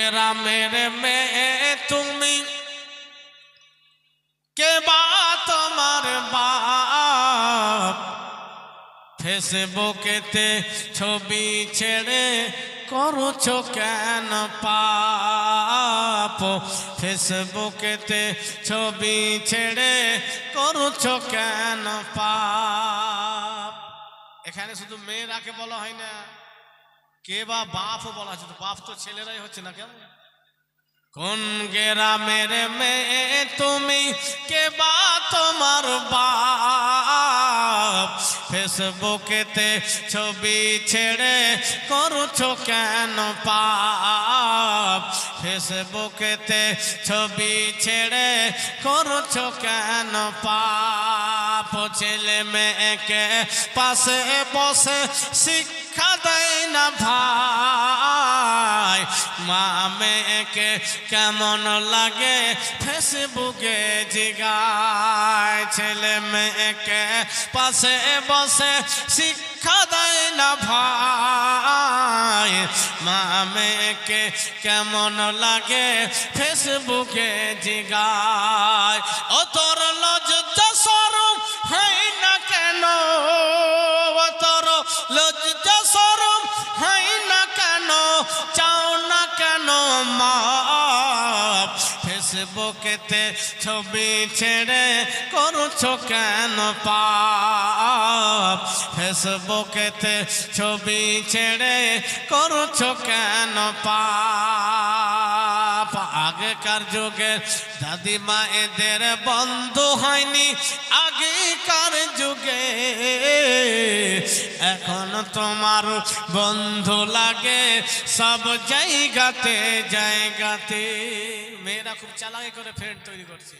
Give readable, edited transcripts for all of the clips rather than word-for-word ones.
গ্রামের মেয়ে তুমি, কে বা তোমার বাপ? ফেসবুকেতে ছবি ছেড়ে করছো কেন পাপ? ফেসবুকেতে ছবি ছেড়ে করছো কেন পাপ? এখানে শুধু মেয়েরাকে বলা হয় না, কে বা বাপও বলা হচ্ছে। তো বাপ তো ছেলেরাই হচ্ছে না কেন? কোন গ্রামের মেয়ে তুমি, কে বা তোমার বাপ? ফেসবুকেতে ছবি ছেড়ে করছো কেন পাপ? ফেসবুকেতে ছবি ছেড়ে করছো কেন পাপ? ছেলে মেয়েকে পাশে বসে শিক্ষা দেয় না ভাই, মা মেয়েকে কেমন লাগে ফেসবুকে জিগায়। ছেলে মেয়েকে পাশে বসে শিক্ষা দেয় না ভাই, মা মেয়েকে কেমন লাগে ফেসবুকে জিগায়। ও তোর লজ্জা শরম হয় না কেন? ও তোর লজ্জা শরম হয় না কেন? চাও না কেন মা? ফেসবুকেতে ছবি ছেড়ে করছো কেন পাপ? ফেসবুকেতে ছবি ছেড়ে করছো কেন পাপ? আগেকার যুগের দাদিমা এদের বন্ধু হয়নি আগেকার যুগে, এখন তোমার বন্ধু লাগে সব জায়গাতে জায়গাতে। মেয়েরা খুব চালাকি করে ফ্রেন্ড তৈরি করছে।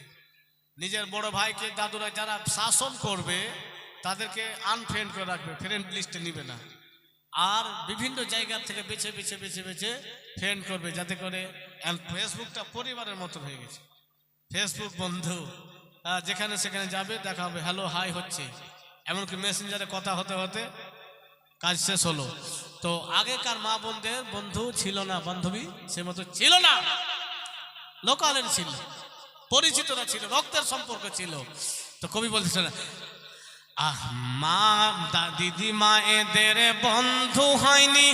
নিজের বড় ভাইকে দাদুরা যারা শাসন করবে তাদেরকে আনফ্রেন্ড করে রাখবে, ফ্রেন্ড লিস্টে নিবে না। আর বিভিন্ন জায়গা থেকে বেছে বেছে বেছে বেছে ফ্রেন্ড করবে, যাতে করে ফেসবুকটা পরিবারের মতো হয়ে গেছে। ফেসবুক বন্ধু, যেখানে সেখানে যাবে দেখা হবে, হ্যালো হাই হচ্ছে। এমনকি মেসেঞ্জারে কথা হতে হতে কাজ শেষ হলো। তো আগেকার মা বোনদের বন্ধু ছিল না, বান্ধবী সে মতো ছিল না, লোকালের ছিল, পরিচিতরা ছিল, রক্তের সম্পর্ক ছিল। তো কবি বলতেছে না, মা দিদিমা এদের বন্ধু হয়নি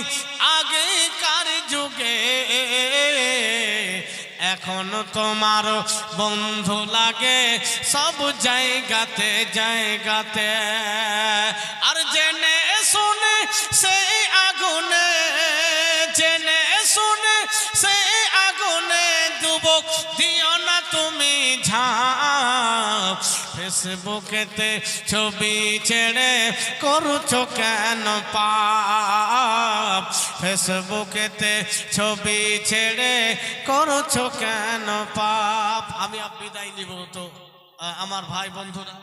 আগেকার যুগে, এখন তোমার বন্ধু লাগে সব জায়গাতে জায়গাতে। আর জেনে শুনে সেই আগুনে, জেনে শুনে সেই আগুনে যুবক দিও না তুমি ঝাঁপ। ফেসবুকেতে ছবি ছেড়ে করছো কেন পাপ? ফেসবুকেতে ছবি ছেড়ে করছো কেন পাপ? আমি বিদায় নিব। তো আমার ভাই বন্ধুরা,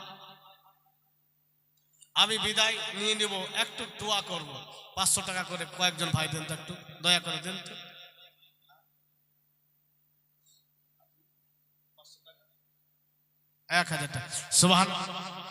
আমি বিদায় নিয়ে নিব, একটু দোয়া করব। 500 টাকা করে কয়েকজন ভাই দেন তো, একটু দয়া করে দেন তো। 1000 টাকা। সুবহানাল্লাহ।